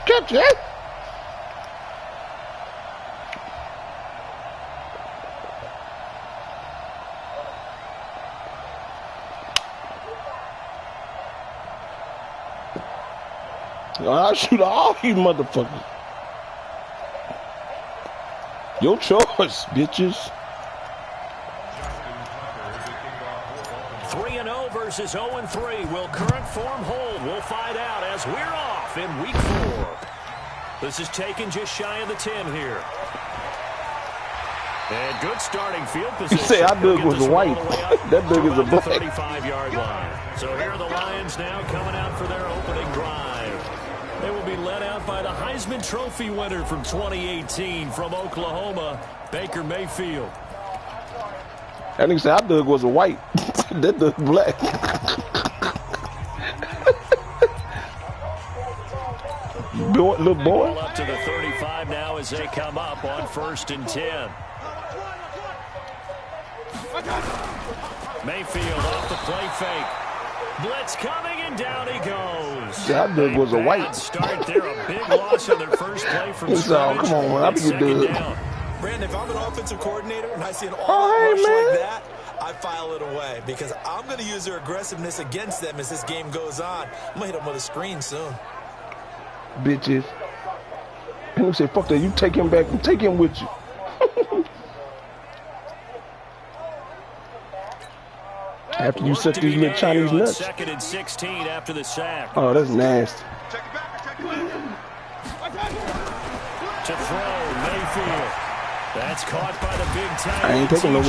Catch it. I'll shoot all you motherfuckers. Your choice, bitches. 3-0 versus 0-3. Will current form hold? We'll find out as we're off in week 4. This is taken just shy of the 10 here. And good starting field position. You say I dug was white. That dug is a black. 35-yard line. So here are the Lions now coming out for their opening drive. They will be led out by the Heisman Trophy winner from 2018 from Oklahoma, Baker Mayfield. That nigga said I dug was a white. That dug black. Little boy. Up to the 35 now as they come up on 1st and 10. Mayfield off the play fake. Blitz coming and down he goes. That dug was a white. Start there, a big loss on their first play from scrimmage. Come on, I be good. Brandon, if I'm an offensive coordinator and I see an all-out rush like that, I file it away because I'm going to use their aggressiveness against them as this game goes on. I'm going to hit them with a screen soon. Bitches. And you say, fuck that, you take him back and take him with you. After you set these little Chinese nuts. 2nd and 16 after the sack. Oh, that's nasty. To throw, Mayfield. That's caught by the big tight I ain't taking no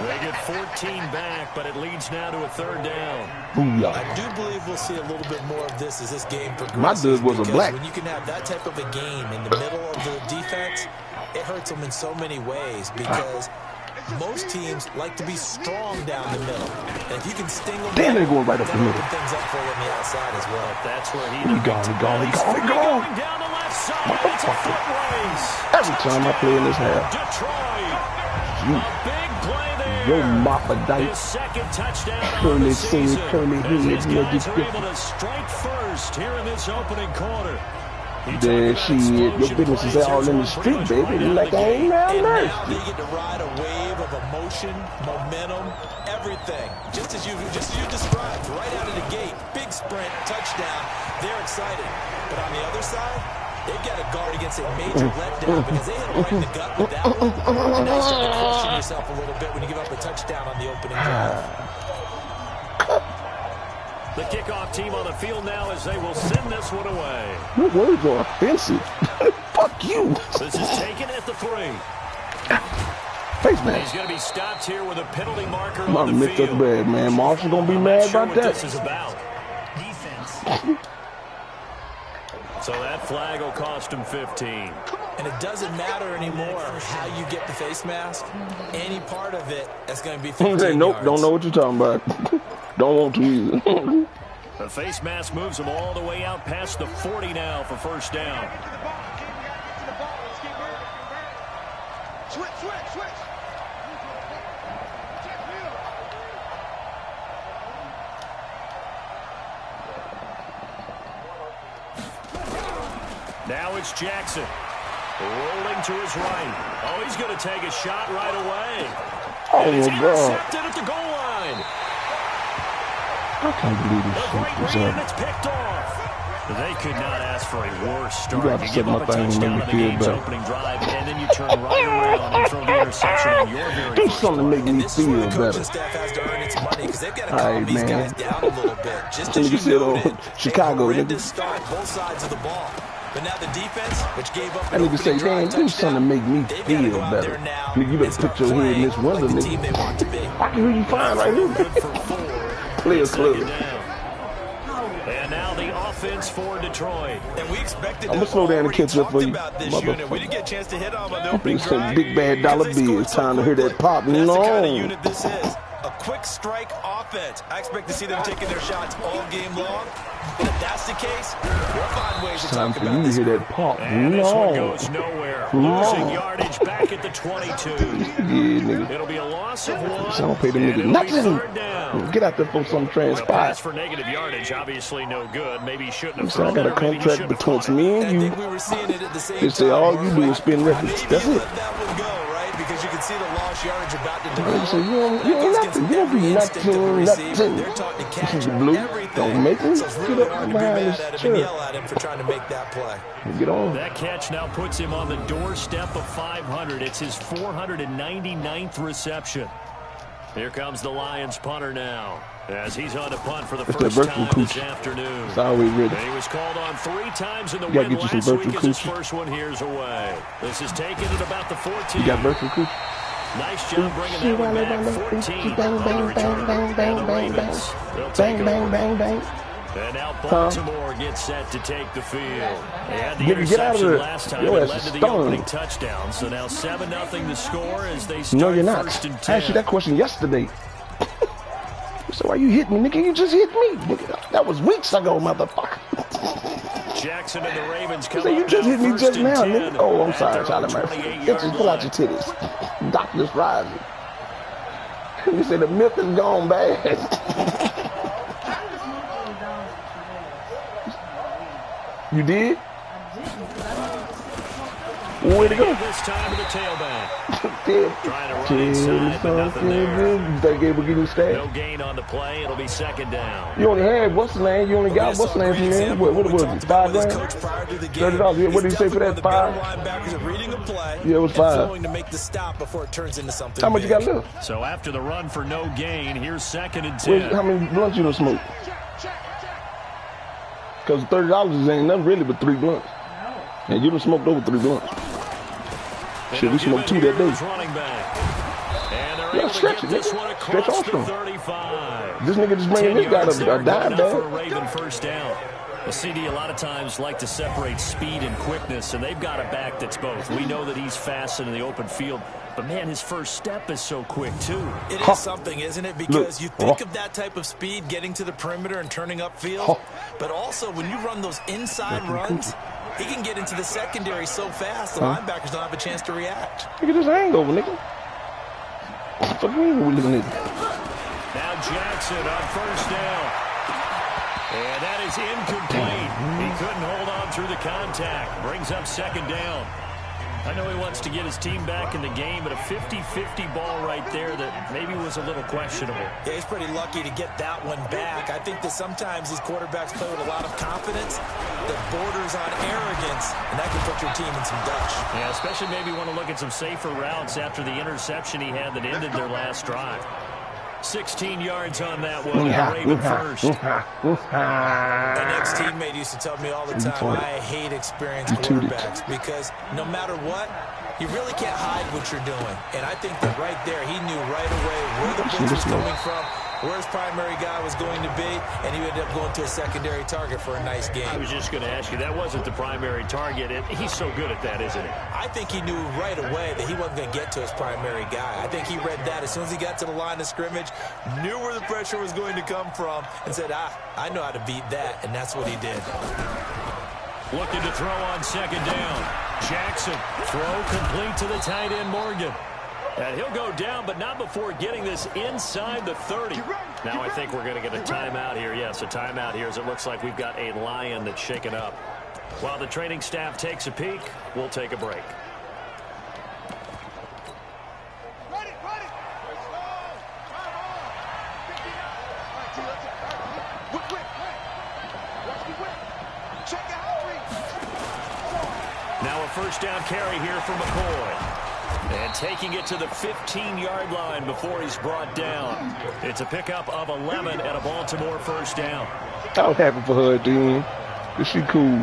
They get 14 back, but it leads now to a 3rd down. Booyah. I do believe we'll see a little bit more of this as this game progresses. My dude was a black. When you can have that type of a game in the middle of the defense, it hurts them in so many ways because most teams like to be strong down the middle. And if you can sting them, damn, they're going right up the middle. Things up for you on the outside as well. That's where he gone. going down the left side. It's a foot race. Every time I play in this half. Detroit. A big play there. Yo, Moppa Dyke. His 2nd touchdown Curly of the sing, season. curly His head, guys are able to strike first here in this opening quarter. Then shit, your business is all in the street, baby. You like I ain't now nice. They get to ride a wave of emotion, momentum, everything. Just as you described, right out of the gate, big sprint, touchdown. They're excited. But on the other side, they've got to guard against a major letdown because they hit them right in the gut with that one. And now you start to question yourself a little bit when you give up a touchdown on the opening drive. The kickoff team on the field now as they will send this one away. Your words are offensive. Fuck you. This is taken at the 3. Face mask. He's going to be stopped here with a penalty marker I'm on the mixed up field. bad, man. Marshall gonna be mad about that. This is about defense. So that flag will cost him 15. And it doesn't matter anymore how you get the face mask. Any part of it that's going to be 15 nope, yards. don't know what you're talking about. Don't want to either. The face mask moves him all the way out past the 40 now for 1st down. Switch. Now it's Jackson. Rolling to his right. Oh, he's going to take a shot right away. Oh, and he's my God. intercepted at the goal line. I can't believe this The shit great was read, up. and it's picked off. They could not ask for a worse start. You got to give set my up a thing and touchdown make on me the feel game's better. opening drive, and then you turn right around and throw the interception on your very Do first something to make me This is where feel the coaching better. staff has to earn its money because they've got to All calm right, these man. guys down a little bit. Just Nigga as you said, oh, noted, Chicago, a nigga. horrendous start, both sides of the ball. But now the defense, which gave up That an nigga say, opening damn, drive do something to make me they've got to feel go out better. there now Nigga, you and better start put your head in playing this window, like the nigga. team they want to be. I can hear you fine right here. Good for 4. Players Club. And now the offense for Detroit. And we expected I'ma slow down and catch up for you, about this motherfucker. unit. We didn't get a chance to hit on the I'm opening finna say drive. big bad dollar because they bill. scored It's so time to hear that quickly. pop. That's the kind of No. unit this is. A quick strike offense. I expect to see them taking their shots all game long. And if that's the case, we'll find ways to Time talk for about you to this. hear that pop. And this one No. goes nowhere. No. Losing yardage back at the 22. Yeah, nigga. It'll be a loss of 1. So I don't pay them and niggas it'll be nothing. 3rd down. down. Get out there for some Well, transpire. pass for negative yardage, obviously no good. Maybe he shouldn't have thrown I got it, a or maybe he contract shouldn't have between thrown me it. and you. I think we were seeing it at the same They say time. all you do is spin records. Maybe That's you it. let that one go, right? Because you can see the lost yardage about to They develop. say you ain't nothing. You don't do nothing. They're taught to catch Blue. everything. Don't make me So it's get really up hard to be behind mad this at him and chair. yell at him for trying to make that play. Get on. That catch now puts him on the doorstep of 500. It's his 499th reception. Here comes the Lions punter now, as he's on to punt for the first time this afternoon. It's always ready. And he was called on 3 times in the You gotta win get you last some week virtual as his coochie. first one here's away. This is taken at about the 14. You got virtual coochie? Nice job bringing that one back. 14 Bang, on the bang, return. bang, bang, And the bang, Ravens, they'll take Bang, over. bang, bang, bang. And now Baltimore gets set to take the field. They had the Get out of interception there. last time. Your It ass led is to the stoned. opening touchdown. So now 7-0 the score as they start No, you're not. first and I 10. asked you that question yesterday. So why you hit me, nigga? You just hit me. Nigga. That was weeks ago, motherfucker. Jackson and the Ravens You come say you up just now hit me first just and now, 10 nigga. Oh, I'm at sorry, their Charlie Murphy. 28-yard Just pull out your line. titties. Doctor's rising. You say the myth is gone bad. You did? Way to go. This time to the tailback. Trying to run Tell inside, but nothing there. You think Gabe will get his No stats? gain on the play. It'll be second down. You only had what's the name? You only got what's the name from him? What was it? $5 grand? $30. What did he say for that? $5? Yeah, it was $5. To make the stop before it turns into something. How much you big. got left? So after the run for no gain, here's second and 10. How many blunts you done smoke? Because $30 ain't nothing really but 3 blunts. And you done smoked over 3 blunts. Shit, we smoked 2 that day. Running back. And they're Yeah, able to stretch get it, this nigga. one Stretch across the Armstrong. 35. This nigga just bringing 10 this guy yards a there, dime going up for a bag. Raven first down. The CD a lot of times like to separate speed and quickness, and they've got a back that's both. We know that he's fast in the open field, but man, his first step is so quick too. It is something, isn't it? Because you think of that type of speed getting to the perimeter and turning upfield, but also when you run those inside runs, he can get into the secondary so fast the linebackers don't have a chance to react. Look at this hangover, nigga. Fuck me, we looking at. Now Jackson on first down. And that is incomplete. He couldn't hold on through the contact. Brings up second down. I know he wants to get his team back in the game, but a 50-50 ball right there that maybe was a little questionable. Yeah, he's pretty lucky to get that one back. I think that sometimes these quarterbacks play with a lot of confidence that borders on arrogance, and that can put your team in some dutch. Yeah, especially maybe want to look at some safer routes after the interception he had that ended their last drive. 16 yards on that one. Raven first. My ex-teammate used to tell me all the time, I hate experienced quarterbacks because no matter what, you really can't hide what you're doing. And I think that right there, he knew right away where the blitz was coming from, where his primary guy was going to be, and he ended up going to a secondary target for a nice game. I was just going to ask you, that wasn't the primary target. He's so good at that, isn't he? I think he knew right away that he wasn't going to get to his primary guy. I think he read that as soon as he got to the line of scrimmage, knew where the pressure was going to come from, and said, I know how to beat that, and that's what he did. Looking to throw on second down. Jackson, throw complete to the tight end Morgan. And he'll go down, but not before getting this inside the 30. Now I think we're going to get a timeout here. Yes, a timeout here as it looks like we've got a Lion that's shaken up. While the training staff takes a peek, we'll take a break. Now a first down carry here for McCoy. And taking it to the 15-yard line before he's brought down. It's a pickup of 11 and a Baltimore first down. I was happy for her at the end. Cause she cool.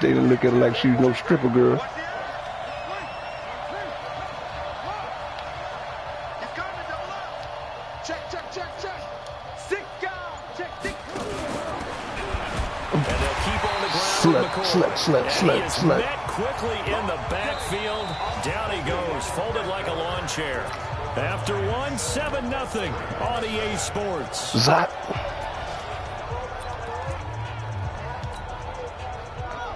They didn't look at her like she was no stripper girl. Slut. Met quickly in the backfield. Down he goes, folded like a lawn chair. After 7-0 on EA Sports. Zot.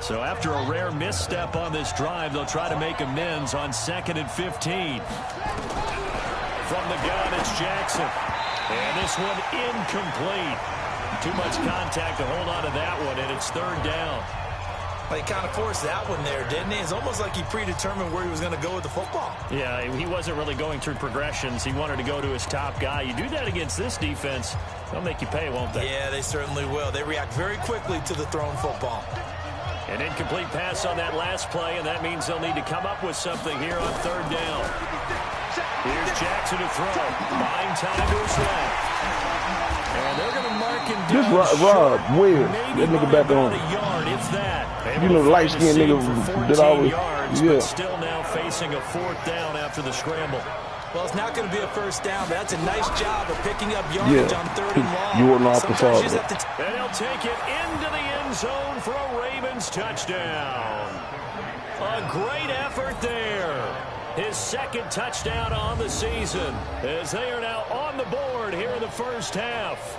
So after a rare misstep on this drive, they'll try to make amends on 2nd and 15. from the gun, it's Jackson. And this one incomplete. Too much contact to hold on to that one, and it's third down. Well, he kind of forced that one there, didn't he? It's almost like he predetermined where he was going to go with the football. Yeah, he wasn't really going through progressions. He wanted to go to his top guy. You do that against this defense, they'll make you pay, won't they? Yeah, they certainly will. They react very quickly to the thrown football. An incomplete pass on that last play, and that means they'll need to come up with something here on third down. Here's Jackson to throw. Buying time to his left. And they're going to mark him down. This Rob Webb, that nigga back on. Yard, if that. You know the light-skinned nigga that always, yeah. Still now facing a fourth down after the scramble. Well, it's not going to be a first down, but that's a nice job of picking up yardage on third and long. You weren't off the fall. And he'll take it into the end zone for a Ravens touchdown. A great effort there. His second touchdown on the season as they are now on the board here in the first half.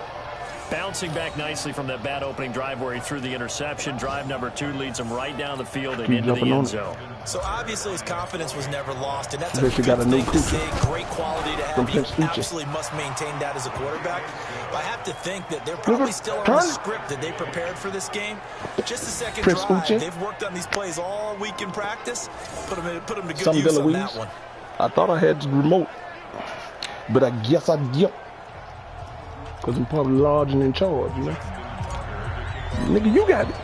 Bouncing back nicely from that bad opening drive where he threw the interception. Drive number 2 leads him right down the field and into the end zone. So obviously his confidence was never lost, and that's a good thing to say, great quality to have. You absolutely must maintain that as a quarterback. But I have to think that they're probably still on the script that they prepared for this game. Just the second drive, they've worked on these plays all week in practice. Put them to good use on that one. I thought I had the remote, but I guess I didn't. Because I'm probably large and in charge, you know? Nigga, you got it.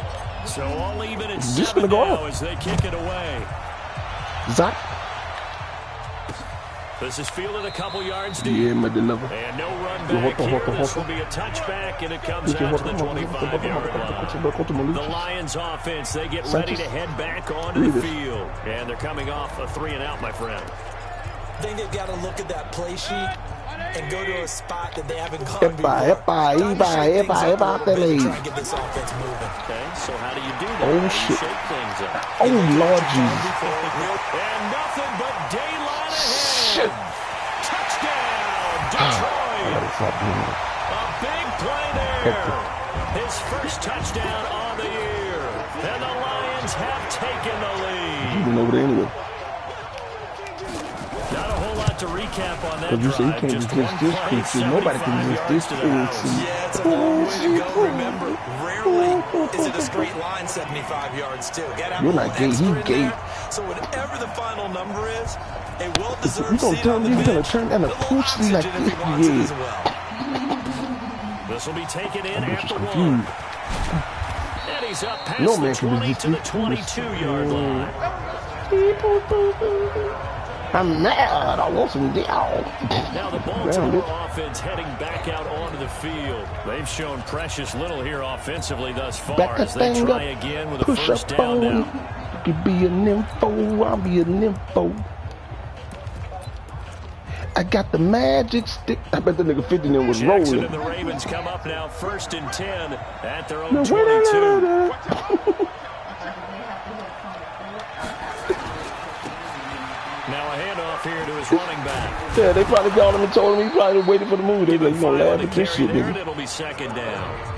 So all even at 7 now as they kick it away. Zach. This is fielded a couple yards deep. Yeah, my deliver. And no run back here. This will be a touchback, and it comes out to the 25-yard line. The Lions offense, they get ready to head back onto the field. And they're coming off a 3-and-out, my friend. I think they've got to look at that play sheet and go to a spot that they haven't gone before. Try and get this offense moving. Okay, so how do you do that? Oh, shit. Shake things up. Oh, Lord Jesus. And nothing but daylight ahead. Shit. Touchdown, Detroit. A big play there. His first touchdown on the year. And the Lions have taken the lead. You been over there anyway. Not a whole lot to recap on that drive. You say you can't just resist this picture. Nobody can resist this picture. Yeah, it's a long way to go. Remember, rarely is it a straight line 75 yards, too. You're not gay. He gay. So whatever the final number is, a well-deserved you gonna turn, you gonna turn down a pussy like this? Yeah. This will be taken in after one. And he's up past the 20 to the 22-yard line. I'm mad. I want some down. Now the Baltimore offense heading back out onto the field. They've shown precious little here offensively thus far as they try again with a first down now. You could be a nympho, I'll be a nympho. I got the magic stick. I bet the nigga 50 then was Jackson rolling. And the Ravens come up now first and 10 at their own 22. Now a handoff here to his running back. Yeah, they probably called him and told him he probably waiting for the move. They like, you gonna laugh at this shit, nigga. It'll be second down.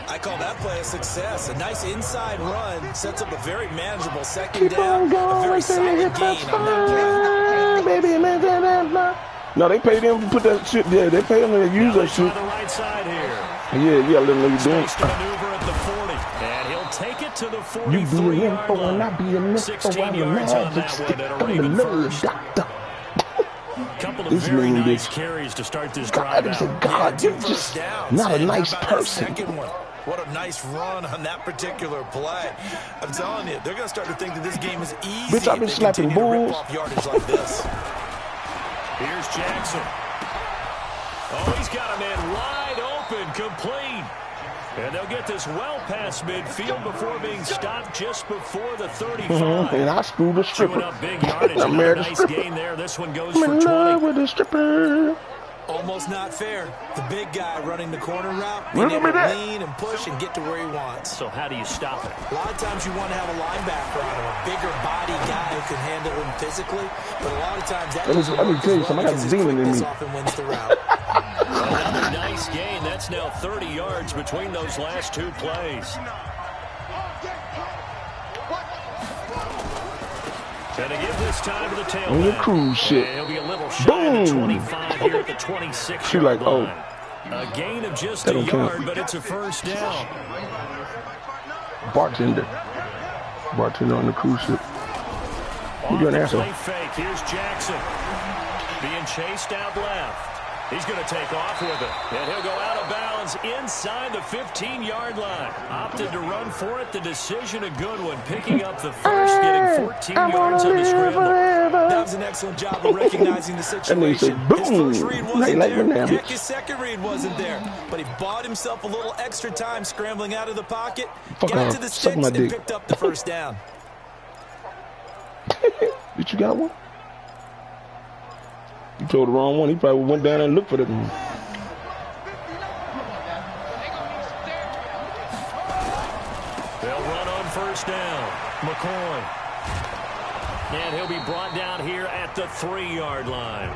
I call that play a success. A nice inside run sets up a very manageable second down. A very solid gain on that play. Baby, no, they paid him to put that shit there. They paid him to use that shit. The right side here. Yeah, you gotta let him know you're doing it. Maneuver at the 40, and he'll take it to the 43-yard line. You be a nympho and I be a nympho. 16 yards on that one at a Raven first. Couple of very nice carries to start this drive out. God, you're just not a nice person. What a nice run on that particular play. I'm telling you, they're going to start to think that this game is easy. Bitch, I've been slapping bulls. Yardage like this. Here's Jackson. Oh, he's got a man wide open, complete. And they'll get this well past midfield before being stopped just before the 35. And I screwed a stripper. Up big yardage. I married a nice stripper. gain there. This one goes I'm for in 20. love with a stripper. Almost not fair. The big guy running the corner route, being able to lean and push and get to where he wants. So how do you stop it? A lot of times you want to have a linebacker on him, a bigger body guy who can handle him physically. But a lot of times that doesn't work. Let me tell you something. I got demon in me. Often wins the route. Another nice gain. That's now 30 yards between those last two plays. And to give this time to the tailback. On your cruise shit. He'll be a little shy of the 25 here at the 26-yard line. A gain of just a yard, but it's a first down. Bartender on the cruise ship. You're an asshole. Fake. Here's Jackson being chased out left. He's going to take off with it, and he'll go out of bounds inside the 15-yard line. Opted to run for it. The decision a good one, picking up the first, getting 14 yards on the scramble. That was an excellent job of recognizing the situation. His first read wasn't there. Heck, his second read wasn't there. But he bought himself a little extra time scrambling out of the pocket, got to the sticks, and picked up the first down. Did you got one? You told the wrong one. He probably went down and looked for that one. They'll run on first down. McCoy. And he'll be brought down here at the 3-yard line.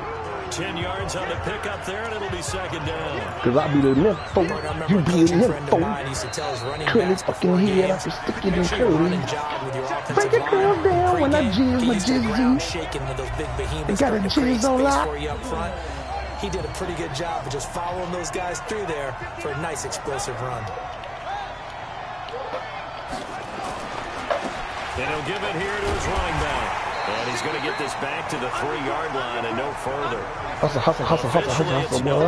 10 yards on the pickup there, and it'll be second down. Because I'll be the nympho. You be a nympho. Curl his fucking head up and stick it in curly. Break it down when I jizz my jizzy. They got a jizz on lock. He did a pretty good job of just following those guys through there for a nice explosive run. And he'll give it here to his running back. And he's going to get this back to the 3-yard line and no further. Hustle, boy.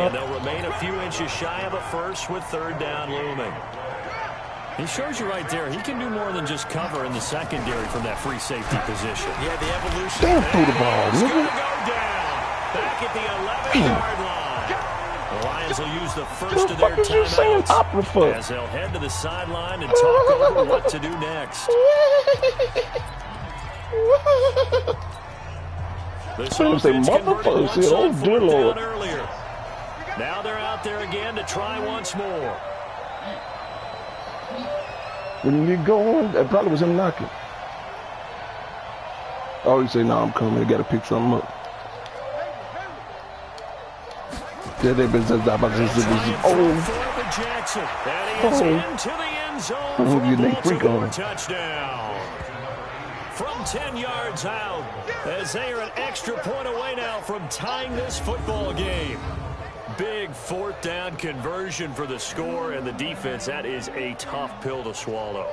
And they'll remain a few inches shy of a first with third down looming. He shows you right there, he can do more than just cover in the secondary from that free safety position. Yeah, the evolution. Damn, threw the ball, He's nigga. going to go down back at the 11-yard line. The Lions will use the first of their timeouts as they'll head to the sideline and talk over what to do next. This offense converted one on fourth down earlier. Now they're out there again to try once more. When you go on, that probably was him knocking. Oh, he said, "No, I'm coming. I got to pick something up." Jackson. And he is into the end zone for a Baltimore touchdown. From 10 yards out, as they are an extra point away now from tying this football game. Big fourth down conversion for the score, and the defense, that is a tough pill to swallow.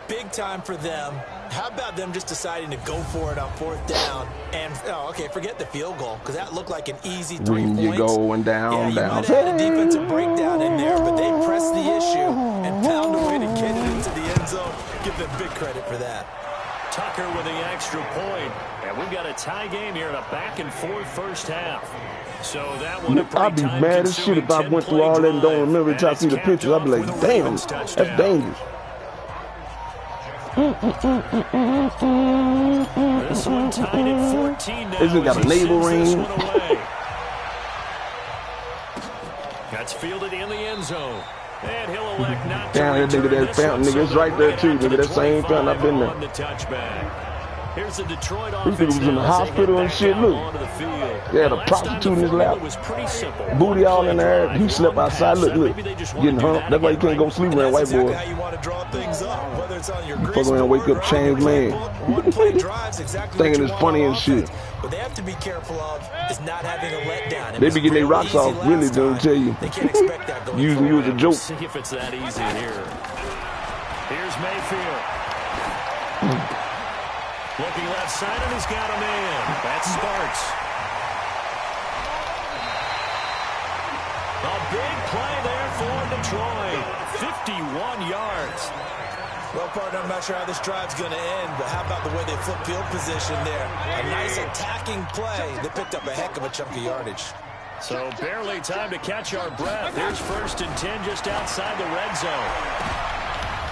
Big time for them. How about them just deciding to go for it on fourth down? And, forget the field goal, because that looked like an easy 3 points. You going down. You might have had a defensive breakdown in there, but they pressed the issue and found a way to get it into the end zone. Give them big credit for that. Tucker with the extra point. And we've got a tie game here in a back-and-forth first half. So that one I'd be mad as shit if I went through all that and don't remember until I see the pictures. I'd be like, damn, that's dangerous. This one tied at 14 now. This got a navel ring. That's fielded in the end zone. And he'll elect not to that nigga, that fountain, nigga, it's right there too, nigga. That same fountain, I've been there. Here's the Detroit offense. He was in the hospital and shit, look. They had a prostitute in his lap. Booty all in there. He slept outside, look. Getting humped. That's why you can't go sleep around white boy. You fuck around and wake up changed man. Thinking it's funny and shit. What they have to be careful of is not having a letdown. They be getting their rocks off, really, don't tell you. They can't expect that going using you as a joke. See if it's that easy here. Here's Mayfield. Looking left side, and he's got a man. That's Sparks. A big play there for Detroit. 51 yards. Well, partner, I'm not sure how this drive's going to end, but how about the way they flip field position there? A nice attacking play. They picked up a heck of a chunk of yardage. So barely time to catch our breath. Here's 1st and 10 just outside the red zone.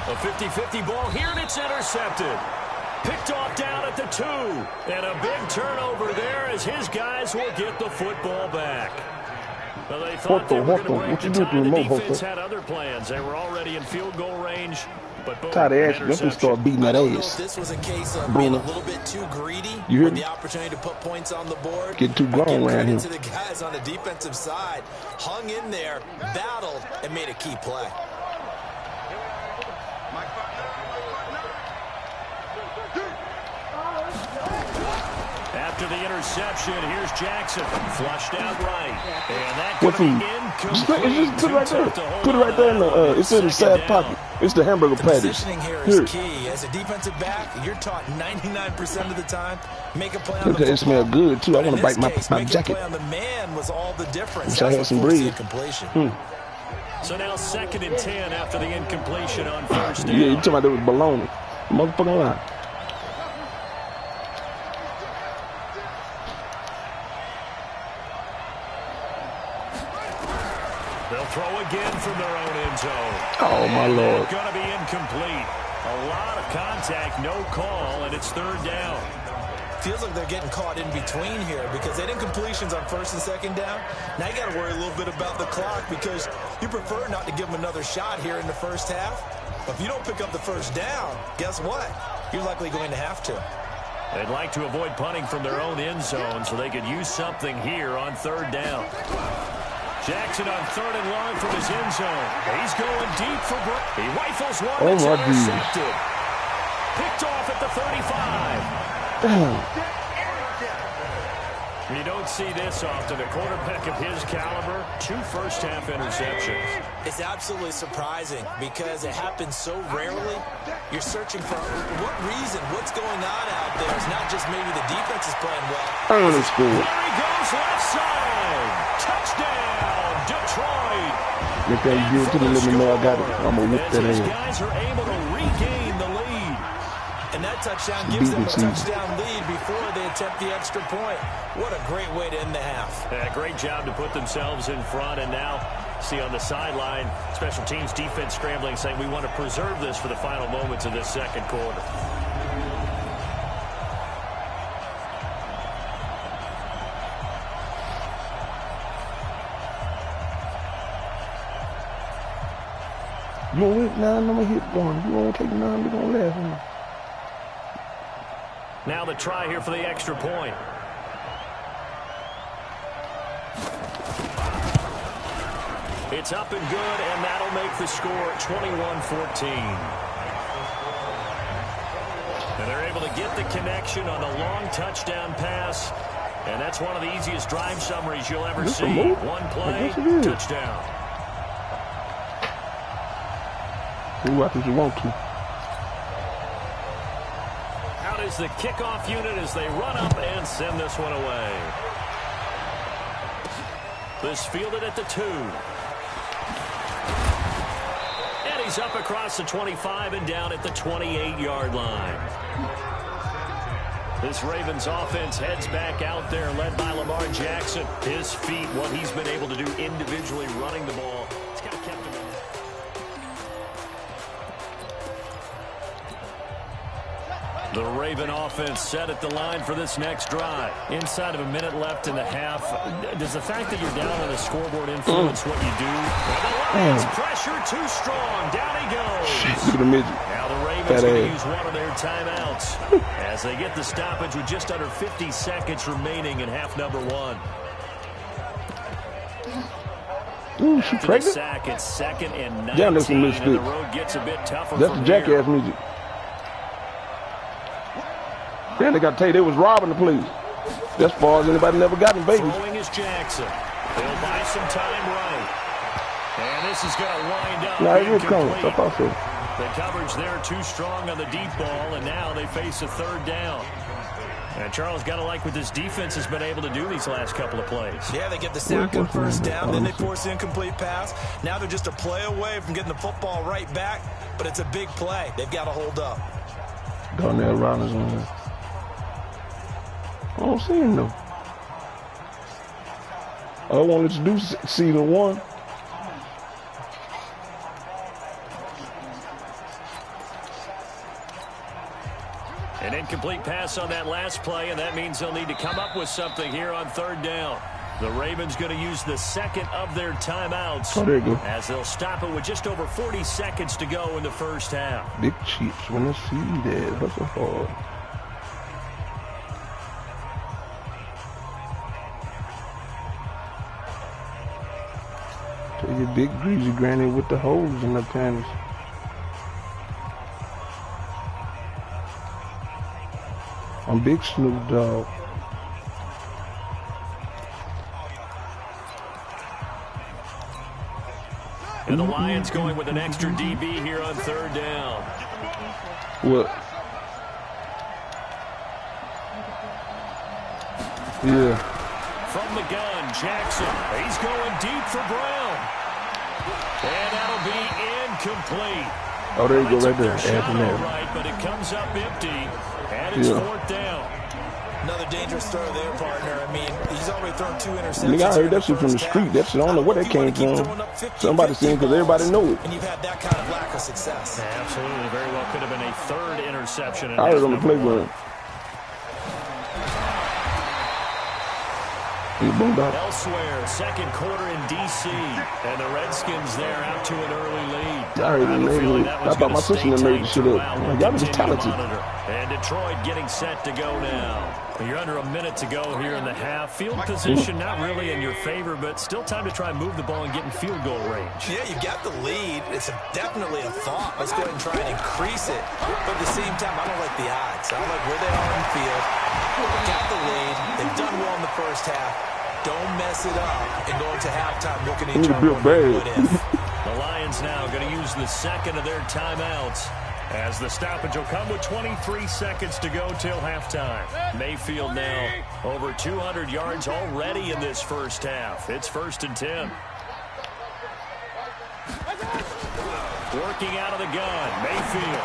A 50-50 ball here, and it's intercepted. Picked off down at the 2. And a big turnover there as his guys will get the football back. Well, they thought they were going to break the tie. The defense had other plans. They were already in field goal range. But boom, let me start beating that ass. This was a case of being a little bit too greedy with the opportunity to put points on the board. Get too grown around here. To the guys on the defensive side, hung in there, battled, and made a key play. after the interception. Here's Jackson. Flushed out right. And that What food? Just put it right there. Put it right there in the, it's in the side pocket. It's the hamburger patty. Positioning here is key. As a defensive back, you're taught 99% of the time, make a play on the football. It smells good, too. I want to bite my jacket. Play on the man was all the difference. Wish I had some bread. So now 2nd and 10 after the incompletion on first down. Yeah, you talking about that was baloney. Motherfucking lie. They'll throw again from their own end zone. Oh, my Lord. Going to be incomplete. A lot of contact, no call, and it's 3rd down. Feels like they're getting caught in between here because they did incompletions on 1st and 2nd down. Now you got to worry a little bit about the clock because you prefer not to give them another shot here in the first half. But if you don't pick up the 1st down, guess what? You're likely going to have to. They'd like to avoid punting from their own end zone so they could use something here on 3rd down. Jackson on 3rd and long from his end zone. He's going deep for Brook. He rifles one that's intercepted. Picked off at the 35. You don't see this often. A quarterback of his caliber, 2 first-half interceptions. It's absolutely surprising because it happens so rarely. You're searching for what reason, what's going on out there. It's not just maybe the defense is playing well. Early school. There he goes, left side. Touchdown, Detroit. If they give it to me, let me know I got it. I'm going to whip that These in. guys are able to regain the lead. And that touchdown gives them a touchdown lead before they attempt the extra point. What a great way to end the half. Yeah, great job to put themselves in front. And now, see on the sideline, special teams defense scrambling, saying we want to preserve this for the final moments of this 2nd quarter. You want to hit 9? I'm going to hit 1. You want to take 9? We're going to laugh at me. Now the try here for the extra point. It's up and good, and that'll make the score 21-14. And they're able to get the connection on a long touchdown pass, and that's one of the easiest drive summaries you'll ever see. One play, touchdown. Do what you want to. Is the kickoff unit as they run up and send this one away. This fielded at the 2. And he's up across the 25 and down at the 28-yard line. This Ravens offense heads back out there, led by Lamar Jackson. His feet, what he's been able to do individually running the ball, it's kind of kept him in. The Raven offense set at the line for this next drive. Inside of a minute left in the half. Does the fact that you're down on the scoreboard influence what you do? The Lions pressure too strong. Down he goes. Look at the midget. Now the Ravens going to use one of their timeouts as they get the stoppage with just under 50 seconds remaining in half number 1. Ooh, she After pregnant? the sack, it's 2nd and 19, Damn, that's some and the road gets a bit tougher. That's the jackass music. Then they got to tell you they was robbing the place. That's far as anybody never got in Vegas. Throwing is Jackson. They'll buy some time right. And this is going to wind up. Now here it comes. I thought so. The coverage there too strong on the deep ball, and now they face a 3rd down. And Charles, got to like what this defense has been able to do these last couple of plays. Yeah, they get the sack on 1st down, then they force the incomplete pass. Now they're just a play away from getting the football right back, but it's a big play. They've got to hold up. Darnell Rollins on there. I don't see him though. All I wanted to do is season 1. An incomplete pass on that last play, and that means they'll need to come up with something here on 3rd down. The Ravens going to use the 2nd of their timeouts. Oh, there you go. As they'll stop it with just over 40 seconds to go in the first half. Big Chiefs when they see that. That's so hard. Tell your big greasy granny with the holes in the panties. I'm Big Snoop Dogg. And the Lions going with an extra DB here on third down. What? Yeah. From the gun, Jackson. He's going deep for Brown. And that'll be incomplete. Oh, there you go right there. Right, but it comes up empty. And it's fourth down. Another dangerous throw there, partner. I mean, he's already thrown 2 interceptions. Nigga, I heard that shit from the street. That shit, I don't know where that came from. Somebody seen because everybody know it. And you've had that kind of lack of success. Yeah, absolutely. Very well could have been a third interception. I heard on the playground. Elsewhere, second quarter in D.C. And the Redskins there out to an early lead. I heard it. I thought my sister made the shit up. Y'all was talented. And Detroit getting set to go now. You're under a minute to go here in the half. Field position not really in your favor, but still time to try and move the ball and get in field goal range. Yeah, you've got the lead. It's definitely a thought. Let's go ahead and try and increase it. But at the same time, I don't like the odds. I don't like where they are on the field. Got the lead. They've done well in the first half. Don't mess it up and go into halftime looking at each other. What if? The Lions now going to use the second of their timeouts as the stoppage will come with 23 seconds to go till halftime. Mayfield now over 200 yards already in this first half. It's 1st and 10. Working out of the gun, Mayfield.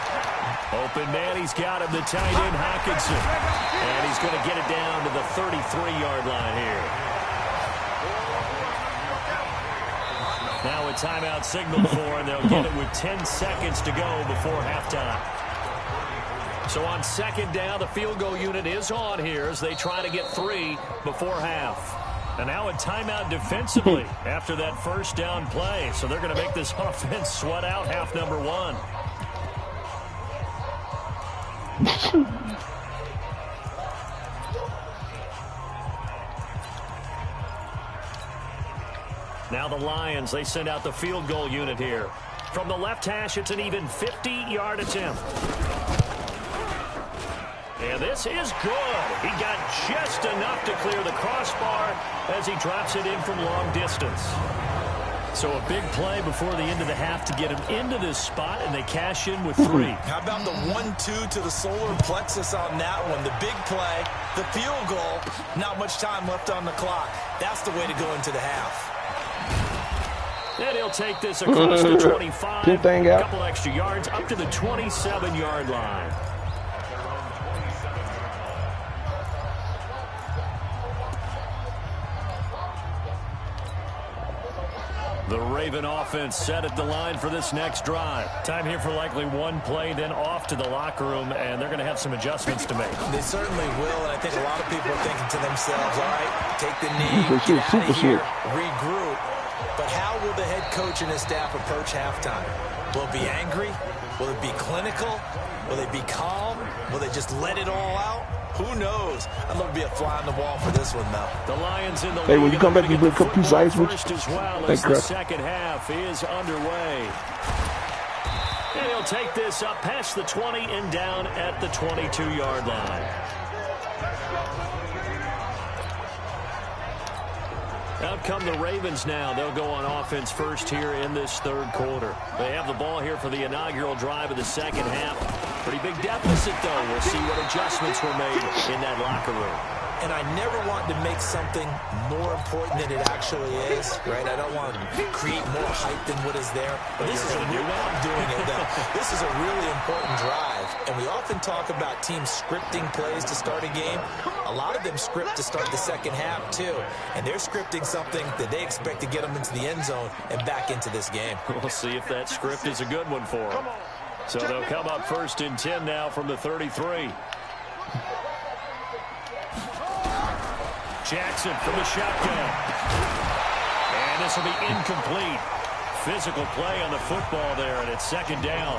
Open man, he's got him, the tight end, Hockenson. And he's going to get it down to the 33-yard line here. Now a timeout signaled for, and they'll get it with 10 seconds to go before halftime. So on second down, the field goal unit is on here as they try to get 3 before half. And now a timeout defensively after that first down play. So they're going to make this offense sweat out half number 1. Now the Lions, they send out the field goal unit here. From the left hash, it's an even 50-yard attempt. And this is good. He got just enough to clear the crossbar as he drops it in from long distance. So a big play before the end of the half to get him into this spot, and they cash in with 3. How about the 1-2 to the solar plexus on that one? The big play, the field goal, not much time left on the clock. That's the way to go into the half. And he'll take this across the 25, a couple extra yards, up to the 27-yard line. The Raven offense set at the line for this next drive. Time here for likely one play, then off to the locker room, and they're going to have some adjustments to make. They certainly will, and I think a lot of people are thinking to themselves, all right, take the knee, get out of here, regroup. But how will the head coach and his staff approach halftime? Will it be angry? Will it be clinical? Will they be calm? Will they just let it all out? Who knows? I'd love to be a fly on the wall for this one, though. The Lions in the hey, when you come back, you bring a couple pieces of ice with you. As the second half is underway. And he'll take this up past the 20 and down at the 22-yard line. Out come the Ravens now. They'll go on offense first here in this third quarter. They have the ball here for the inaugural drive of the second half. Pretty big deficit, though. We'll see what adjustments were made in that locker room. And I never want to make something more important than it actually is, right? I don't want to create more hype than what is there. But this is a real I'm doing it, though. This is a really important drive. And we often talk about teams scripting plays to start a game. A lot of them script to start the second half, too. And they're scripting something that they expect to get them into the end zone and back into this game. We'll see if that script is a good one for them. So they'll come up 1st and 10 now from the 33. Jackson from the shotgun. And this will be incomplete. Physical play on the football there, and it's second down.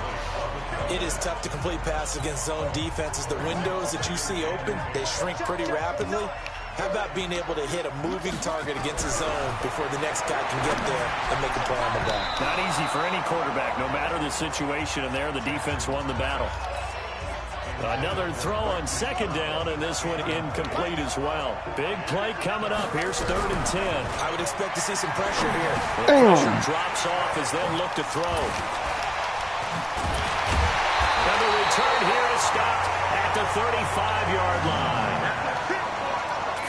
It is tough to complete passes against zone defenses. The windows that you see open, they shrink pretty rapidly. How about being able to hit a moving target against a zone before the next guy can get there and make a play on the ball? Not easy for any quarterback, no matter the situation, and there the defense won the battle. Another throw on second down, and this one incomplete as well. Big play coming up. Here's 3rd and 10. I would expect to see some pressure here. The pressure drops off as they look to throw. And the return here is stopped at the 35-yard line.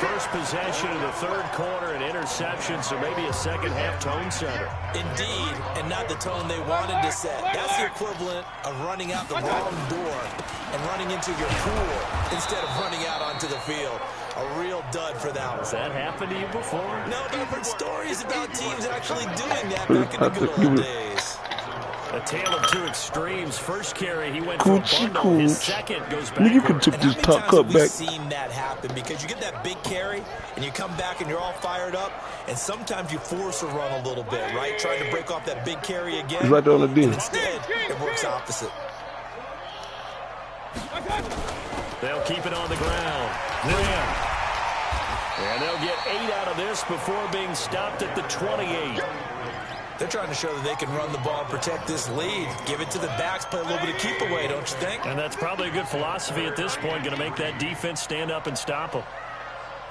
First possession of the 3rd quarter, an interception, so maybe a second-half tone setter. Indeed, and not the tone they wanted to set. That's the equivalent of running out the wrong door and running into your pool instead of running out onto the field. A real dud for that one. Has that happened to you before? No, but I've heard stories about teams actually doing that back in the good old days. A tale of two extremes. First carry, he went for a bundle. His second goes back. You could took this top cut back. We've seen that happen because you get that big carry and you come back and you're all fired up, and sometimes you force a run a little bit, right? Trying to break off that big carry again. It's right there on the deal. Instead, it works opposite. They'll keep it on the ground. And they'll get 8 out of this before being stopped at the 28. They're trying to show that they can run the ball and protect this lead. Give it to the backs, play a little bit of keep away, don't you think? And that's probably a good philosophy at this point, going to make that defense stand up and stop them.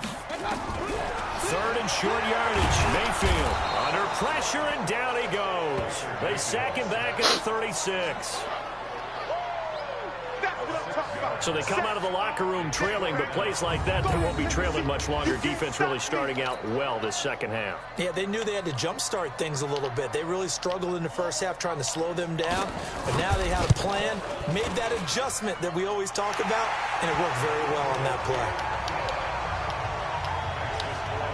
3rd and short yardage. Mayfield under pressure, and down he goes. They sack him back at the 36. So they come out of the locker room trailing, but plays like that, they won't be trailing much longer. Defense really starting out well this second half. Yeah, they knew they had to jumpstart things a little bit. They really struggled in the first half trying to slow them down, but now they had a plan, made that adjustment that we always talk about, and it worked very well on that play.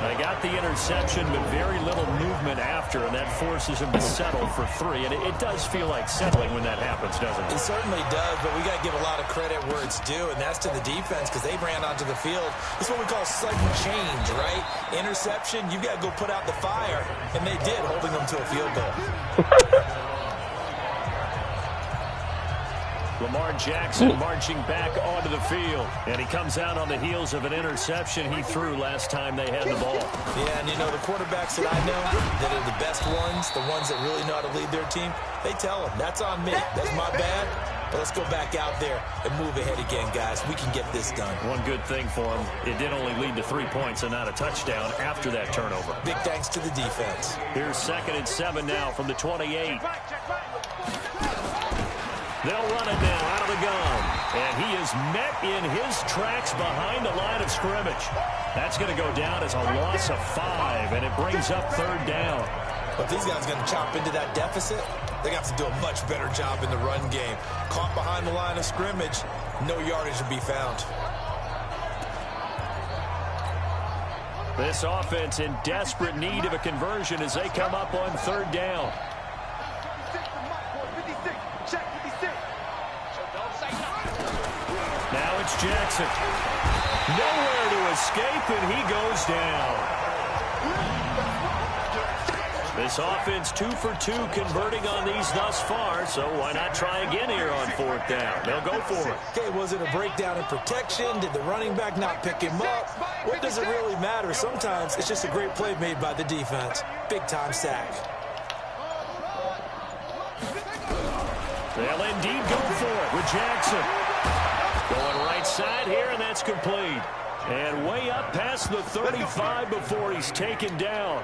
They got the interception, but very little movement after, and that forces them to settle for 3. And it does feel like settling when that happens, doesn't it? It certainly does, but we got to give a lot of credit where it's due, and that's to the defense because they ran onto the field. It's what we call sudden change, right? Interception, you got to go put out the fire, and they did, holding them to a field goal. Lamar Jackson marching back onto the field. And he comes out on the heels of an interception he threw last time they had the ball. Yeah, and you know, the quarterbacks that I know that are the best ones, the ones that really know how to lead their team, they tell them, that's on me. That's my bad. But let's go back out there and move ahead again, guys. We can get this done. One good thing for him, it did only lead to 3 points and not a touchdown after that turnover. Big thanks to the defense. Here's 2nd and 7 now from the 28. They'll run it now out of the gun. And he is met in his tracks behind the line of scrimmage. That's going to go down as a loss of 5, and it brings up 3rd down. But these guys are going to chop into that deficit. They got to do a much better job in the run game. Caught behind the line of scrimmage, no yardage to be found. This offense in desperate need of a conversion as they come up on 3rd down. Now it's Jackson. Nowhere to escape, and he goes down. This offense 2 for 2 converting on these thus far, so why not try again here on 4th down? They'll go for it. Okay, was it a breakdown in protection? Did the running back not pick him up? What does it really matter? Sometimes it's just a great play made by the defense. Big-time sack. They'll indeed go for it with Jackson. Going right side here, and that's complete. And way up past the 35 before he's taken down.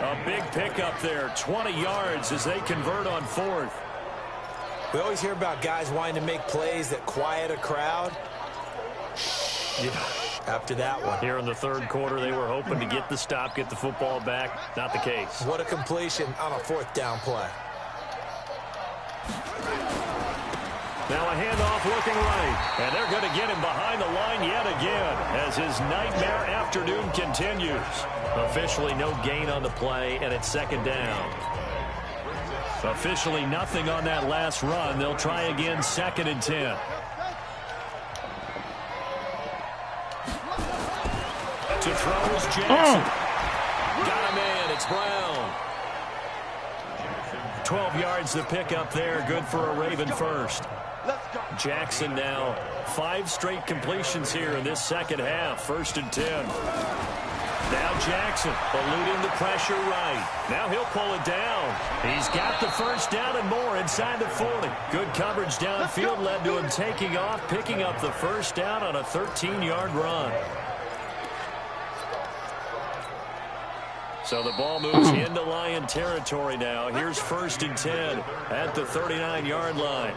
A big pickup there, 20 yards as they convert on 4th. We always hear about guys wanting to make plays that quiet a crowd. Yeah, after that one. Here in the 3rd quarter, they were hoping to get the stop, get the football back. Not the case. What a completion on a 4th down play. Now a handoff looking right, and they're going to get him behind the line yet again as his nightmare afternoon continues. Officially no gain on the play, and it's 2nd down. Officially nothing on that last run. They'll try again 2nd and 10. To throw is Jackson. Got a man, it's Brown. 12 yards to pick up there, good for a Raven first. Jackson now 5 straight completions here in this second half. 1st and 10. Now Jackson eluding the pressure right. Now he'll pull it down. He's got the first down and more inside the 40. Good coverage downfield led to him taking off, picking up the first down on a 13-yard run. So the ball moves into Lion territory now. Here's 1st and 10 at the 39-yard line.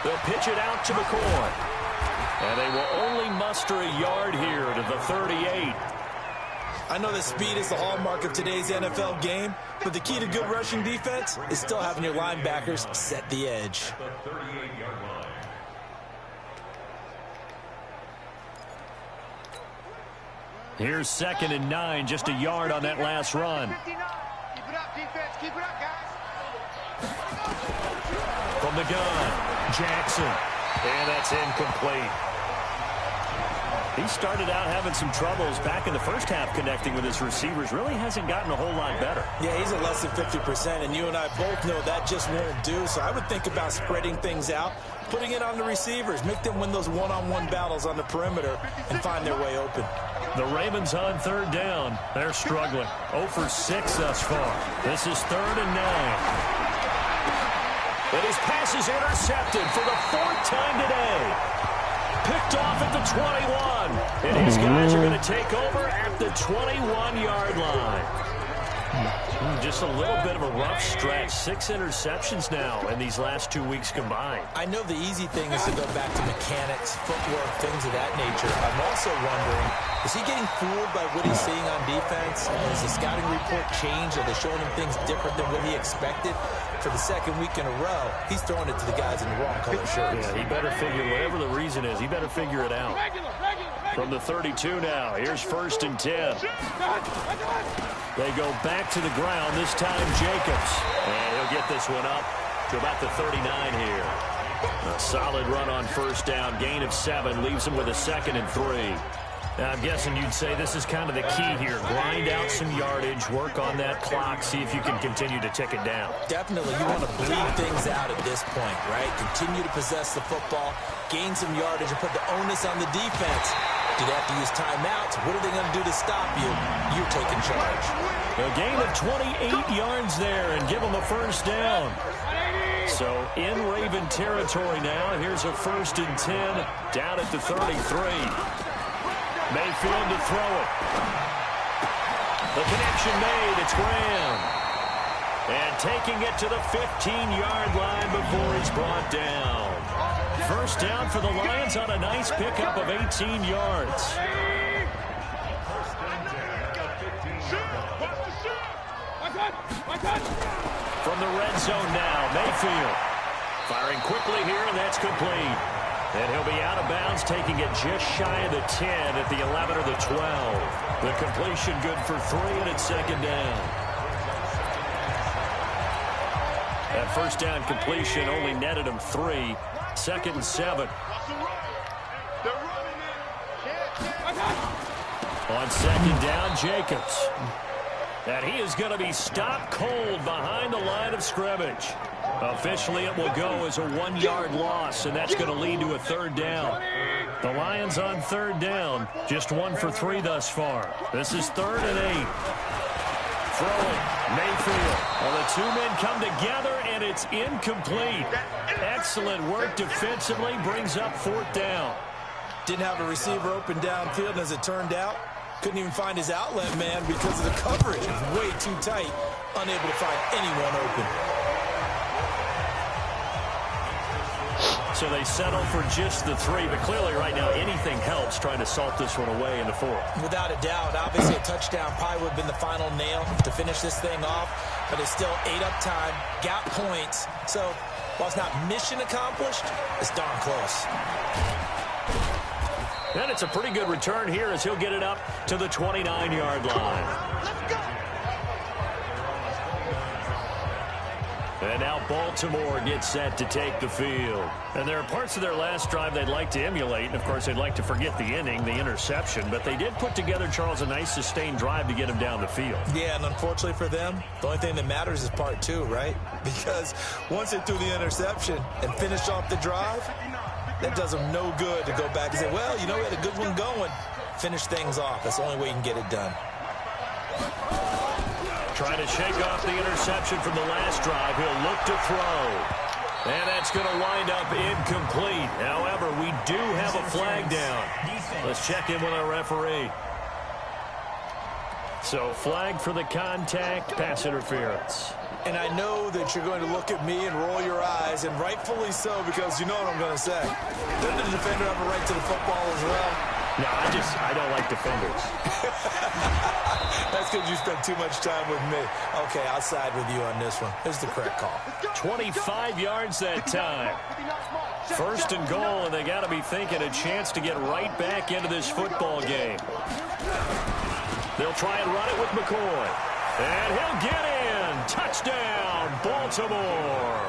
They'll pitch it out to McCoy. And they will only muster a yard here to the 38. I know that speed is the hallmark of today's NFL game, but the key to good rushing defense is still having your linebackers set the edge. Here's 2nd and 9, just a yard on that last run. Keep it up, defense. Keep it up, guys. From the gun, Jackson. And that's incomplete. He started out having some troubles back in the first half connecting with his receivers. Really hasn't gotten a whole lot better. Yeah, he's at less than 50%, and you and I both know that just won't do. So I would think about spreading things out, putting it on the receivers, make them win those one-on-one battles on the perimeter, and find their way open. The Ravens on 3rd down. They're struggling. 0 for 6 thus far. This is 3rd and 9. But his pass is intercepted for the 4th time today. Picked off at the 21. And his guys are going to take over at the 21-yard line. Just a little bit of a rough stretch. 6 interceptions now in these last 2 weeks combined. I know the easy thing is to go back to mechanics, footwork, things of that nature. I'm also wondering, is he getting fooled by what he's seeing on defense? Has the scouting report changed? Are they showing him things different than what he expected? For the 2nd week in a row, he's throwing it to the guys in the wrong color shirts. Yeah, he better figure, whatever the reason is, he better figure it out. From the 32 now, here's 1st and 10. They go back to the ground, this time Jacobs. And he'll get this one up to about the 39 here. A solid run on 1st down, gain of 7, leaves him with a 2nd and 3. Now, I'm guessing you'd say this is kind of the key here. Grind out some yardage, work on that clock, see if you can continue to tick it down. Definitely, you want to bleed things out at this point, right? Continue to possess the football, gain some yardage, and put the onus on the defense. Do they have to use timeouts? What are they going to do to stop you? You're taking charge. A gain of 28 yards there and give them a 1st down. So in Raven territory now, here's a 1st and 10 down at the 33. Mayfield to throw it. The connection made. It's Graham. And taking it to the 15-yard line before he's brought down. 1st down for the Lions on a nice pickup of 18 yards. From the red zone now, Mayfield. Firing quickly here, and that's complete. And he'll be out of bounds, taking it just shy of the 10 at the 11 or the 12. The completion good for 3, and it's 2nd down. That 1st down completion only netted him 3. 2nd and 7. On 2nd down, Jacobs. And he is going to be stopped cold behind the line of scrimmage. Officially, it will go as a 1-yard loss, and that's going to lead to a 3rd down. The Lions on 3rd down, just 1 for 3 thus far. This is 3rd and 8. Throwing, Mayfield. Well, the 2 men come together, and it's incomplete. Excellent work defensively, brings up 4th down. Didn't have a receiver open downfield, and as it turned out, couldn't even find his outlet man because of the coverage. It was way too tight, unable to find anyone open. So they settle for just the 3, but clearly right now anything helps trying to salt this one away in the 4th. Without a doubt, obviously a touchdown probably would have been the final nail to finish this thing off, but it's still 8 up time, got points. So while it's not mission accomplished, it's darn close. And it's a pretty good return here as he'll get it up to the 29-yard line. And now Baltimore gets set to take the field. And there are parts of their last drive they'd like to emulate. And, of course, they'd like to forget the inning, the interception. But they did put together, Charles, a nice sustained drive to get them down the field. Yeah, and unfortunately for them, the only thing that matters is part 2, right? Because once they threw the interception and finished off the drive, that does them no good to go back and say, well, you know, we had a good one going. Finish things off. That's the only way you can get it done. Trying to shake off the interception from the last drive. He'll look to throw. And that's going to wind up incomplete. However, we do have a flag down. Let's check in with our referee. So, flag for the contact, pass interference. And I know that you're going to look at me and roll your eyes, and rightfully so, because you know what I'm going to say. Doesn't the defender have a right to the football as well? No, I don't like defenders. That's because you spent too much time with me. Okay, I'll side with you on this one. Here's the correct call. 25 yards that time. First and goal, and they got to be thinking a chance to get right back into this football game. They'll try and run it with McCoy. And he'll get in. Touchdown, Baltimore.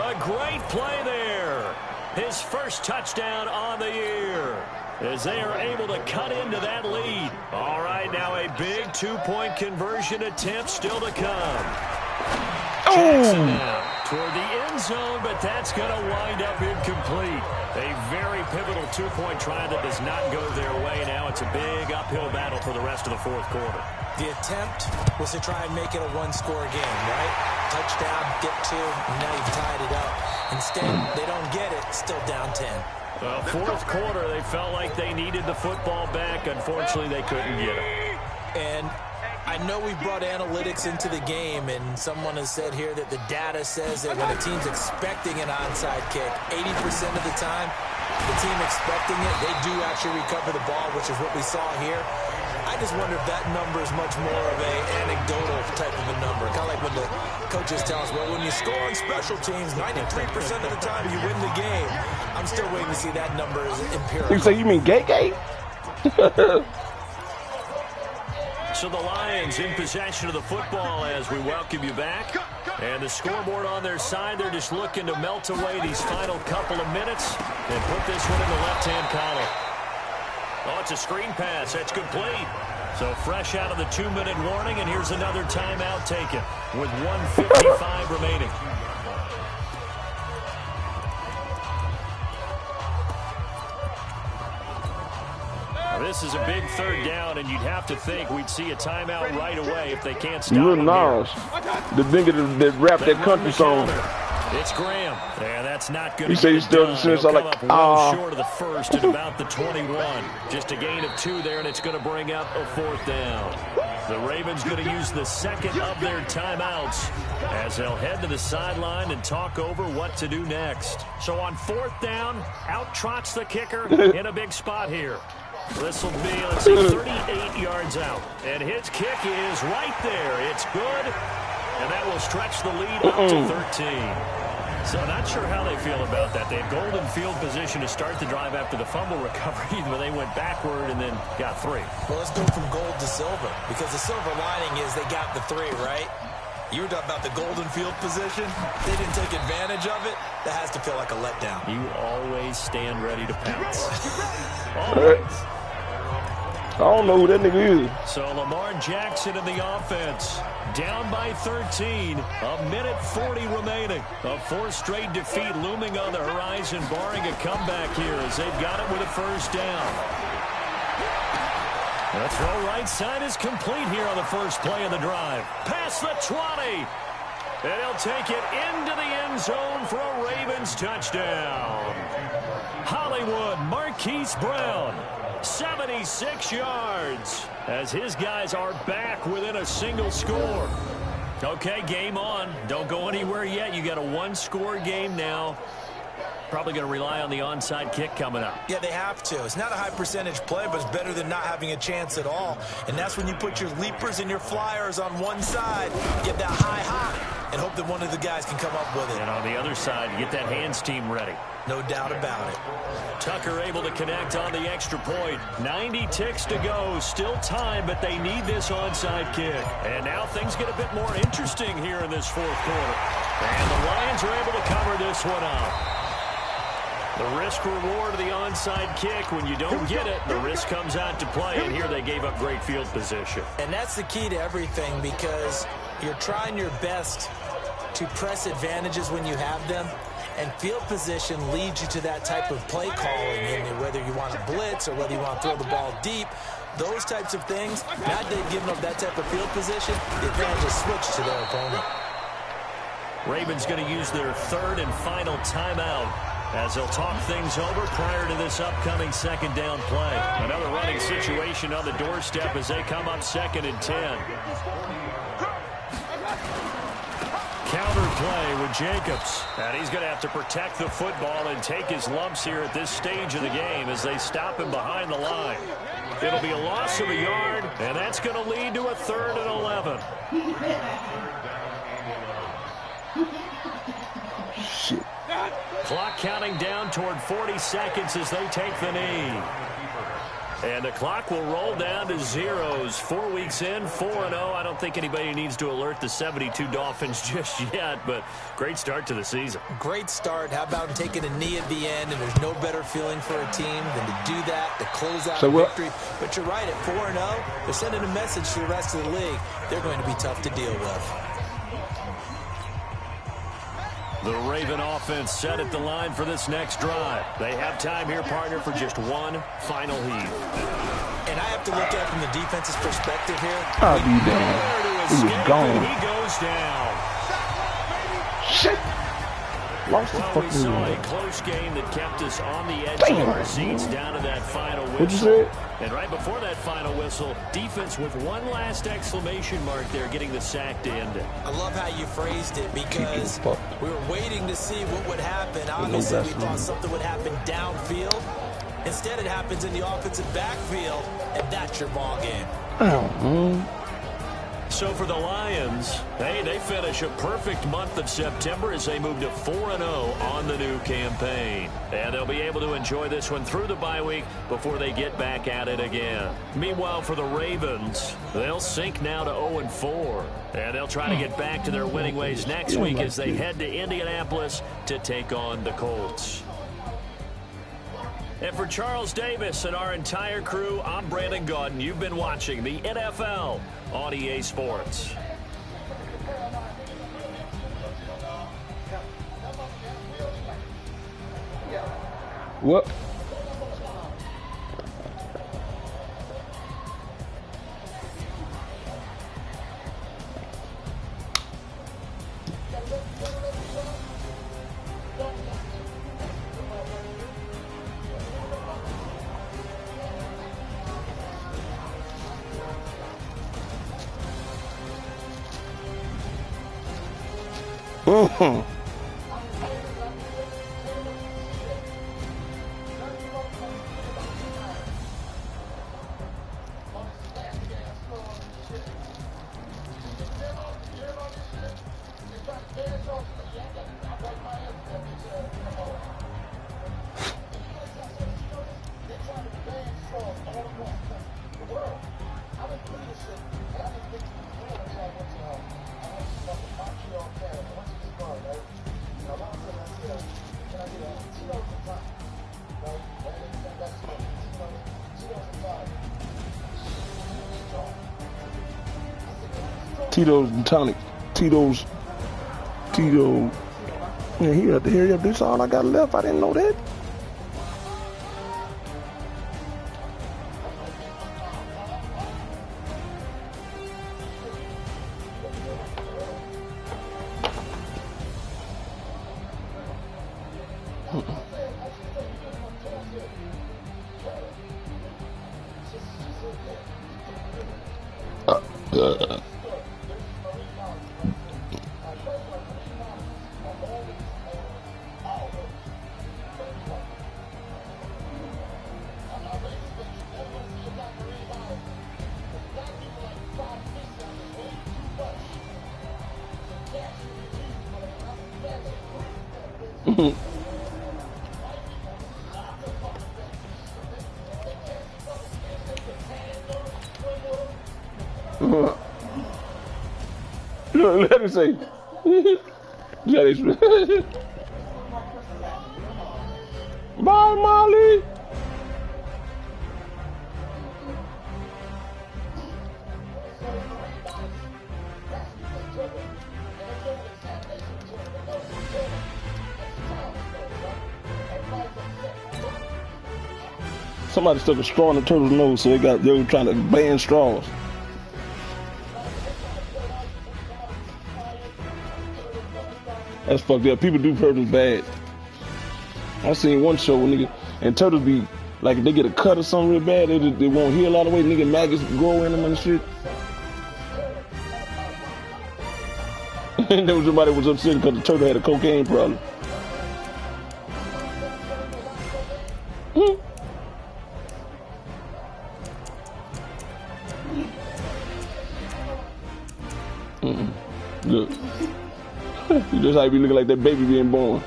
A great play there. His first touchdown on the year, as they are able to cut into that lead. All right, now a big 2-point conversion attempt still to come. Jackson now toward the end zone, but that's going to wind up incomplete. A very pivotal 2-point try that does not go their way. Now it's a big uphill battle for the rest of the fourth quarter. The attempt was to try and make it a one-score game, right? Touchdown, get 2, and now you've tied it up. Instead, they don't get it, still down 10. Well, fourth quarter, they felt like they needed the football back. Unfortunately, they couldn't get it. And I know we brought analytics into the game, and someone has said here that the data says that when a team's expecting an onside kick, 80% of the time, the team expecting it, they do actually recover the ball, which is what we saw here. I just wonder if that number is much more of an anecdotal type of a number. Kind of like when the coaches tell us, well, when you score on special teams, 93% of the time you win the game. I'm still waiting to see that number as empirical. You say you mean gay? So the Lions in possession of the football as we welcome you back. And the scoreboard on their side, they're just looking to melt away these final couple of minutes and put this one in the left-hand column. Oh, it's a screen pass. That's complete. So fresh out of the 2-minute warning, and here's another timeout taken with 1:55 remaining. This is a big third down, and you'd have to think we'd see a timeout right away if they can't stop You're them Nas, the nigga that rap that country song. It's Graham. Yeah, that's not good. You say he's still the same, so like, short of the first at about the 21. Just a gain of 2 there, and it's going to bring up a 4th down. The Ravens going to use the second of their timeouts as they'll head to the sideline and talk over what to do next. So on 4th down, out trots the kicker in a big spot here. This will be, let's see, 38 yards out. And his kick is right there. It's good. And that will stretch the lead up to 13. So not sure how they feel about that. They had golden field position to start the drive after the fumble recovery, but they went backward and then got 3. Well, let's go from gold to silver, because the silver lining is they got the 3, right? You were talking about the golden field position. They didn't take advantage of it. That has to feel like a letdown. You always stand ready to pounce. Always. I don't know who that nigga is. So Lamar Jackson in the offense. Down by 13. A minute 40 remaining. A 4th straight defeat looming on the horizon, barring a comeback here as they've got it with a first down. The throw right side is complete here on the first play of the drive. Past the 20. And he'll take it into the end zone for a Ravens touchdown. Hollywood Marquise Brown. 76 yards as his guys are back within a single score. Okay, game on. Don't go anywhere yet. You got a 1-score game now. Probably going to rely on the onside kick coming up. Yeah, they have to. It's not a high percentage play, but it's better than not having a chance at all. And that's when you put your leapers and your flyers on one side, get that high hop, and hope that one of the guys can come up with it. And on the other side, get that hands team ready. No doubt about it. Tucker able to connect on the extra point. 90 ticks to go. Still time, but they need this onside kick. And now things get a bit more interesting here in this fourth quarter. And the Lions are able to cover this one up. The risk-reward of the onside kick, when you don't get it, the risk comes out to play, and here they gave up great field position. And that's the key to everything, because you're trying your best to press advantages when you have them, and field position leads you to that type of play calling, and whether you want to blitz or whether you want to throw the ball deep, those types of things, now they've given up that type of field position, the advantage is switched to their opponent. Ravens going to use their third and final timeout as they'll talk things over prior to this upcoming second down play. Another running situation on the doorstep as they come up 2nd and 10. Counter play with Jacobs. And he's going to have to protect the football and take his lumps here at this stage of the game as they stop him behind the line. It'll be a loss of a yard, and that's going to lead to a 3rd and 11. Shit. Clock counting down toward 40 seconds as they take the knee. And the clock will roll down to zeros. 4 weeks in, 4-0. I don't think anybody needs to alert the 72 Dolphins just yet, but great start to the season. Great start. How about taking a knee at the end, and there's no better feeling for a team than to do that, to close out a victory. But you're right, at 4-0, they're sending a message to the rest of the league. They're going to be tough to deal with. The Raven offense set at the line for this next drive. They have time here, partner, for just one final heave. And I have to look at it from the defense's perspective here. I'll be damned. He was gone. He goes down. Shit. Lost the Well, we fucking saw a game. close game that kept us on the edge of our seats down to that final whistle. What'd you say? And right before that final whistle, defense with one last exclamation mark there, getting the sack to end it. I love how you phrased it, because we were waiting to see what would happen. Obviously, we thought something would happen downfield. Instead, it happens in the offensive backfield, and that's your ball game. So for the Lions, they finish a perfect month of September as they move to 4-0 on the new campaign. And they'll be able to enjoy this one through the bye week before they get back at it again. Meanwhile, for the Ravens, they'll sink now to 0-4. And they'll try to get back to their winning ways next week as they head to Indianapolis to take on the Colts. And for Charles Davis and our entire crew, I'm Brandon Gaudin. You've been watching the NFL on EA Sports. What? Tito's and tonic. Tito's. Tito. Yeah, he had to hurry up. This all I got left. I didn't know that. Look, let me say. Bye, Molly. Somebody stuck a straw in the turtle's nose, so they were trying to ban straws. That's fucked up. People do turtles bad. I seen one show where nigga and turtles be like if they get a cut or something real bad, they won't heal all the way. Nigga maggots grow in them and shit. And there was somebody was upset because the turtle had a cocaine problem. Look. That's how you be looking like that baby being born.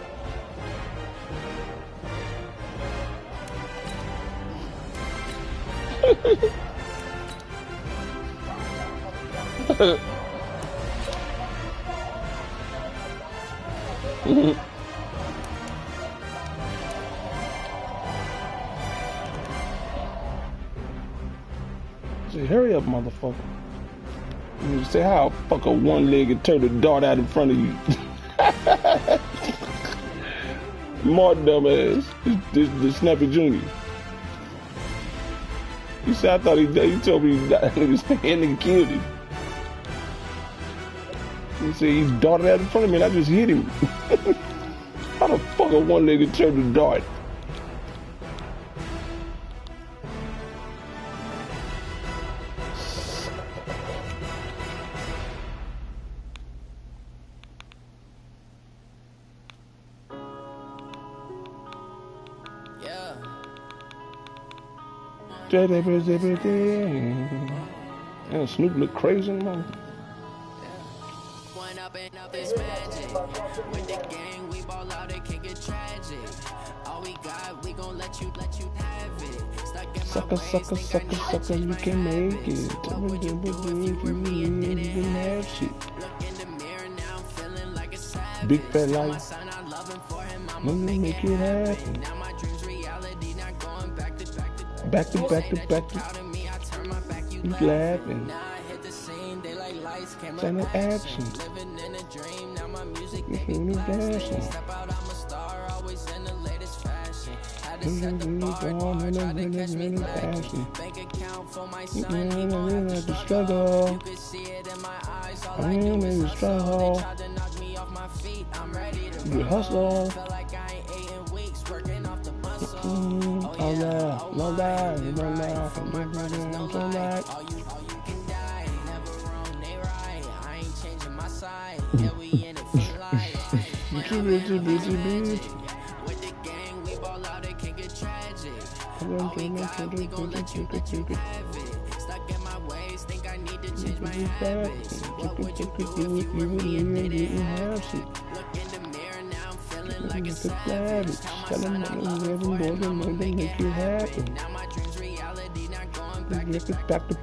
Say, hurry up, motherfucker. You say, how fuck a one-legged turtle dart out in front of you? Martin dumbass. This Snappy Jr. You said, I thought he died. You told me he died. Nigga killed him. He said he darted out in front of me and I just hit him. How the fuck a one-legged turtle dart? Damn, Snoop look crazy, man. Sucker, sucker, sucker, sucker, you can make it. Tell me if you can have shit. Big fat life. Let me make it happen. Back to you laughing. Send an action. You feel me dashing. The struggle. I'm in the struggle. You hustle. Oh yeah, love that, you don't laugh, I'm like, all you can die, never wrong, they right, I ain't changing my side, yeah, we in it for life, with the gang, we ball out, it can get tragic, all we got, we gon' let you have it, stuck in my ways, think I need to change my habits, what would you do if you reinvented habits, look in the mirror now, I'm feeling like a savage, tell them I'm living make it happen. Now my dreams reality, not going back to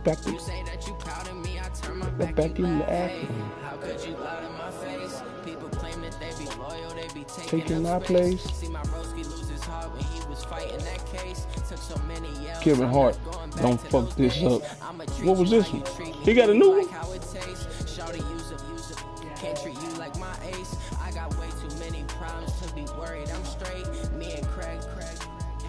back. You say that you proud of me, I turn my back to laughing. How could you lie to my face? People claim that they be loyal, they be taking my place. See my broski lose his heart when he was fighting that case. Took so many yells. Kevin Hart, don't fuck this up. What was this one? He got a new one? Can't treat you like my ace. I got way too many problems to be worried. I'm straight. Me and Craig.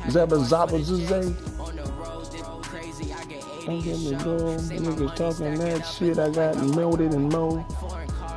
Zabba Zay. On the road, crazy. I get 80. Don't get me go. Niggas talking that shit. I got melted and mo.